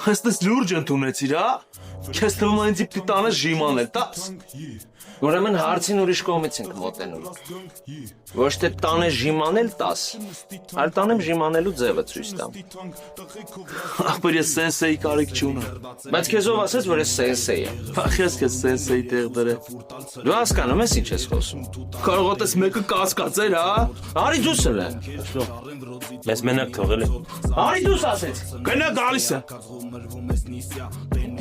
Հստես լուրջ ընդունեցիր, հա? Քեզ թվում է ինձ պիտի տանես ժիմանել, տաս։ Ուրեմն հարցին ուրիշ կողմից ենք մոտենում։ Ոչ թե տանես ժիմանել տաս, այլ տանեմ ժիմանելու ձևը ցույց տամ։ Ախպեր ես սենսեի կարիք չունեմ։ Բայց քեզ ով ասեց, որ ես սենսեյ եմ։ Ախ ես քեզ սենսեի տեղ դրե։ Դու հասկանում ես ինչ ես խոսում։ Կարող ես մեկը կասկածեր, հա? Արի դուս էլ։ Մեզ մենակ թողել է։ Արի դուս ասեց։ Գնա գալիս է։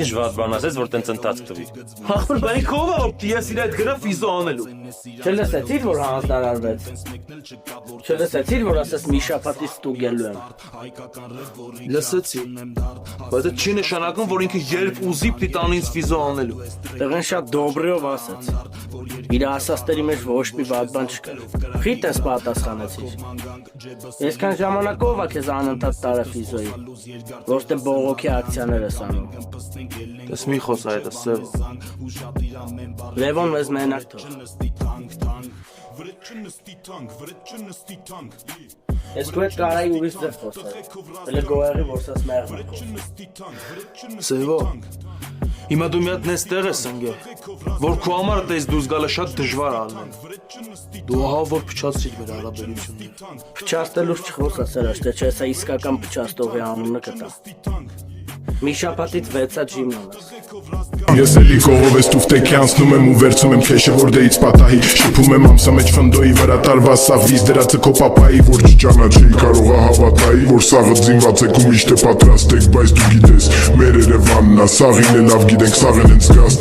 Ինչ վատ բան ասեց, որ տենց ընթաց տվի։ Ախպեր բանի քով է, որ ես իր այդ գրա ֆիզո անելու։ Չլսեցիր, որ հանձնարարվեց։ Չլսեցիր, որ ասես մի շաբաթից ստուգելու եմ։ Լսեցի։ Բայց դա չի նշանակում, որ ինքը երբ ուզի պիտի տանի ինձ ֆիզո անելու։ Տղեն շատ դոբրիով ասաց։ Իր ասածների մեջ ոչ մի վատ բան չկար։ Խիտ ես պատասխանեցիր։ Այսքան ժամանակով է քեզ անընդհատ տարը ֆիզոյի։ Ոչ թե բողոքի ակցիաներ ես անում։ Դες մի խոս այդ է սև։ Լևոն մեզ մենակ թող։ Ես քո հետ կարայի ուրիշ ձև խոսել։ Հələ գոյարի որ սաս մեղմ։ Սևո։ Հիմա դու մի հատ նես տեղ ես ընկել, որ քո համար տես դուրս գալը շատ դժվար ալնել։ Դու ահա որ փչացրիր մեր հարաբերությունները։ Փչացնելուց չխոսա Սերոջ, թե չէ սա իսկական փչացնողի անունը կտա։ Մի շաբաթից 6 հատ ժիման ես։ Ես էլի կողով ես տուֆտեքի անցնում եմ ու վերցում եմ քեշը որ դեից պատահի շփում եմ ամսա մեջ ֆնդոյի վրա տարված սաղ վիզ դրածը քո պապայի որ չճանաչեի կարող է հավատայի որ սաղը ձինված եք ու միշտ է պատրաստ եք բայց դու գիտես մեր Երևանն է սաղին է լավ գիտենք սաղն են զգաստ